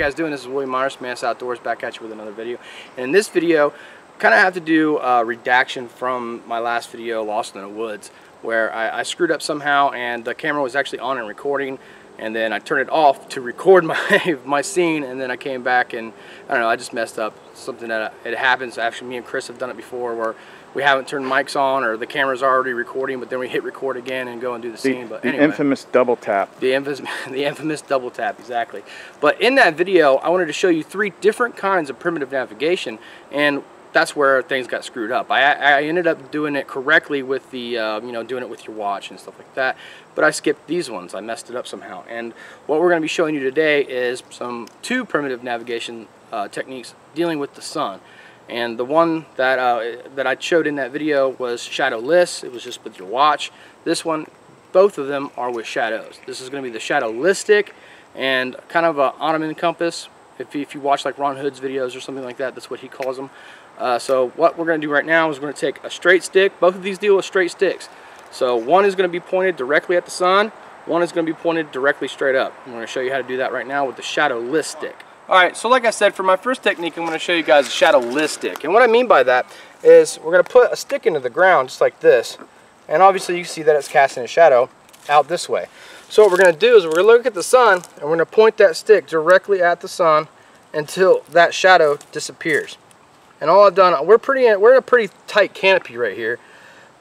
guys doing? This is William Myers, Mantis Outdoors, back at you with another video. And in this video, kind of have to do a redaction from my last video, Lost in the Woods, where I screwed up somehow and the camera was actually on and recording, and then I turned it off to record my scene, and then I came back and I don't know, I just messed up something that it happens. Actually, me and Chris have done it before where we haven't turned mics on or the camera's already recording, but then we hit record again and go and do the scene. But anyway, the infamous double tap. The infamous double tap, exactly. But in that video, I wanted to show you 3 different kinds of primitive navigation, and that's where things got screwed up. I ended up doing it correctly with the, you know, doing it with your watch and stuff like that, but I skipped these ones. I messed it up somehow. And what we're going to be showing you today is 2 primitive navigation techniques dealing with the sun. And the one that that I showed in that video was shadowless. It was just with your watch. This one, both of them are with shadows. This is going to be the shadowless stick and kind of an Ottoman compass. If you watch like Ron Hood's videos or something like that, that's what he calls them. So what we're going to do right now is we're going to take a straight stick. Both of these deal with straight sticks. So one is going to be pointed directly at the sun. One is going to be pointed directly straight up. I'm going to show you how to do that right now with the shadowless stick. Alright, so like I said, for my first technique, I'm going to show you guys a shadowless stick. And what I mean by that is we're going to put a stick into the ground just like this. And obviously you see that it's casting a shadow out this way. So what we're going to do is we're going to look at the sun and we're going to point that stick directly at the sun until that shadow disappears. And all I've done, we're in a pretty tight canopy right here,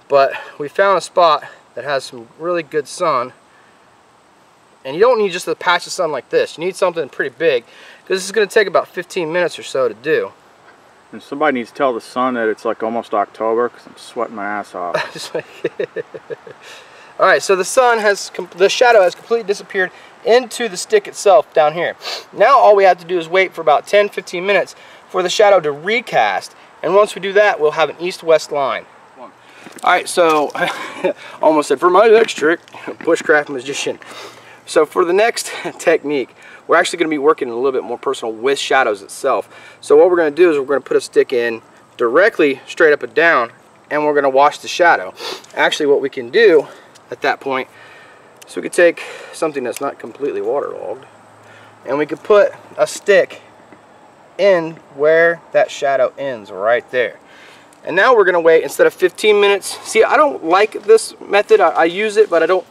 but we found a spot that has some really good sun. And you don't need just a patch of sun like this. You need something pretty big, because this is going to take about 15 minutes or so to do. And somebody needs to tell the sun that it's like almost October, because I'm sweating my ass off. Alright, so the shadow has completely disappeared into the stick itself down here. Now all we have to do is wait for about 10-15 minutes for the shadow to recast. And once we do that, we'll have an east-west line. Alright, so almost said for my next trick, bushcraft magician. So for the next technique, we're actually going to be working a little bit more personal with shadows itself. So what we're going to do is we're going to put a stick in directly straight up and down, and we're going to wash the shadow. Actually, what we can do at that point, so we could take something that's not completely waterlogged, and we could put a stick in where that shadow ends, right there. And now we're going to wait, instead of 15 minutes. See, I don't like this method. I use it, but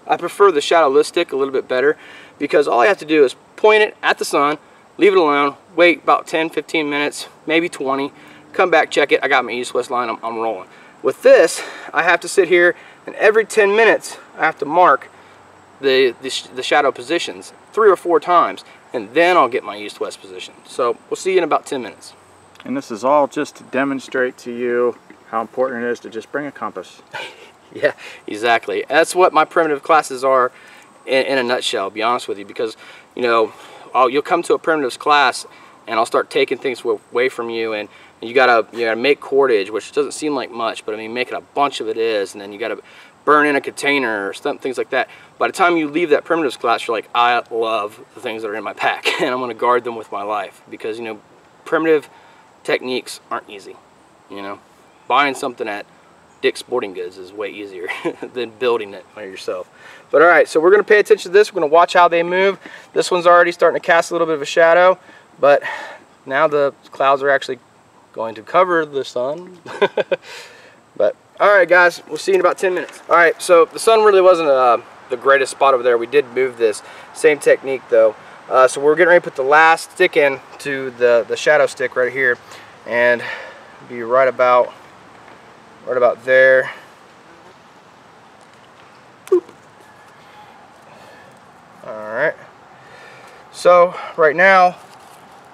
I prefer the shadowless stick a little bit better, because all I have to do is point it at the sun, leave it alone, wait about 10-15 minutes, maybe 20, come back, check it, I got my east-west line, I'm rolling. With this, I have to sit here, and every 10 minutes I have to mark the shadow positions 3 or 4 times, and then I'll get my east-west position. So we'll see you in about 10 minutes. And this is all just to demonstrate to you how important it is to just bring a compass. Yeah, exactly. That's what my primitive classes are in a nutshell, to be honest with you, because, you know, you'll come to a primitives class and I'll start taking things away from you, and you gotta make cordage, which doesn't seem like much, but I mean, making a bunch of it is, and then you gotta burn in a container or things like that. By the time you leave that primitives class, you're like, I love the things that are in my pack and I'm gonna guard them with my life, because, you know, primitive techniques aren't easy. You know, buying something at Dick's Sporting Goods is way easier than building it by yourself. But alright, so we're going to pay attention to this. We're going to watch how they move. This one's already starting to cast a little bit of a shadow, but now the clouds are actually going to cover the sun. But alright guys, we'll see you in about 10 minutes. Alright, so the sun really wasn't the greatest spot over there. We did move this. Same technique though. So we're getting ready to put the last stick in to the shadow stick right here, and be right about there. Boop. Alright, so right now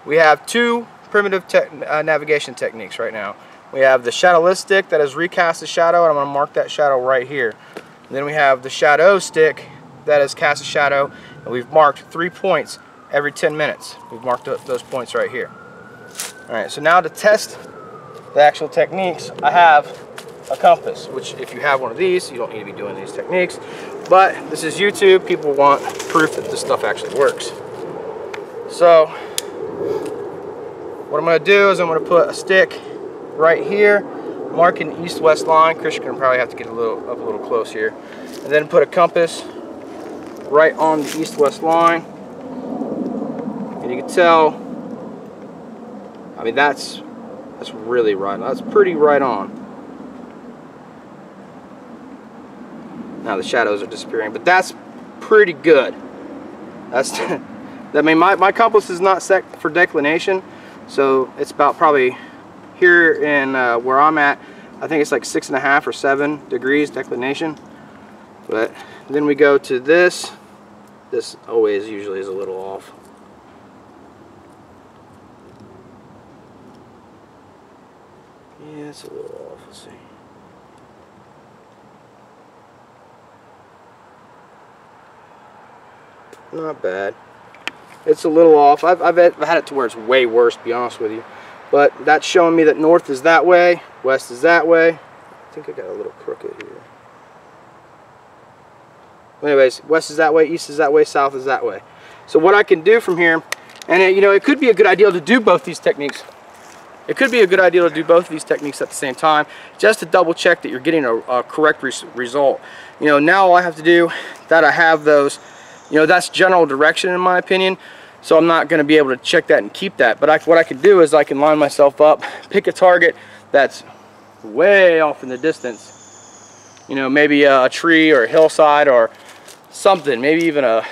we have 2 primitive navigation techniques right now. We have the shadowless stick that has recast the shadow, and I'm going to mark that shadow right here. And then we have the shadow stick that has cast a shadow, and we've marked 3 points every 10 minutes. We've marked those points right here. Alright, so now to test the actual techniques, I have a compass, which if you have one of these, you don't need to be doing these techniques, but this is YouTube. People want proof that this stuff actually works. So what I'm going to do is I'm going to put a stick right here, marking the east-west line. Chris, you're going to probably have to get up a little close here, and then put a compass right on the east-west line, And you can tell, I mean, that's really right on. That's pretty right on. Now the shadows are disappearing, but that's pretty good. That's I mean, my compass is not set for declination, so it's about probably here in where I'm at. I think it's like 6.5 or 7 degrees declination. But then we go to this. This always usually is a little off. Yeah, it's a little off. Let's see. Not bad. It's a little off. I've had it to where it's way worse, to be honest with you. But that's showing me that north is that way, west is that way. I think I got a little crooked here. Anyways, west is that way, east is that way, south is that way. So what I can do from here, and it could be a good idea to do both these techniques. It could be a good idea to do both of these techniques at the same time, just to double check that you're getting a correct result. Now all I have to do, that I have those, that's general direction in my opinion, so I'm not going to be able to check that and keep that. But what I can do is I can line myself up, pick a target that's way off in the distance, maybe a tree or a hillside or something, maybe even a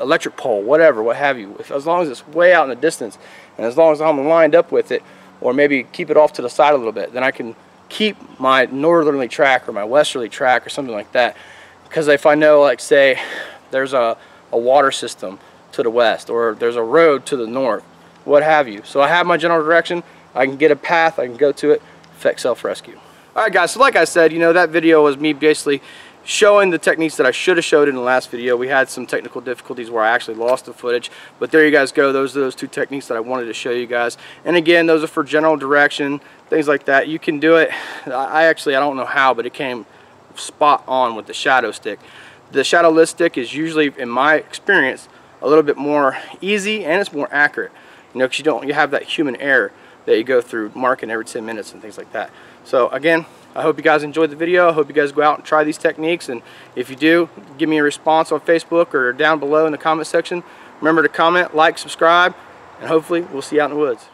electric pole, whatever, what have you. As long as it's way out in the distance, and as long as I'm lined up with it, or maybe keep it off to the side a little bit, then I can keep my northerly track or my westerly track or something like that. Because if I know, like say, there's a water system to the west, or there's a road to the north, what have you. So I have my general direction, I can get a path, I can go to it, effect self-rescue. Alright guys, so like I said, that video was me basically showing the techniques that I should have showed in the last video. We had some technical difficulties where I actually lost the footage, but there you guys go. Those are those 2 techniques that I wanted to show you guys. And again, those are for general direction, things like that. You can do it. I don't know how, but it came spot on with the shadow stick. The shadowless stick is usually, in my experience, a little bit more easy, and it's more accurate. Because you have that human error that you go through marking every 10 minutes and things like that. So again, I hope you guys enjoyed the video. I hope you guys go out and try these techniques, and if you do, give me a response on Facebook or down below in the comment section. Remember to comment, like, subscribe, and hopefully we'll see you out in the woods.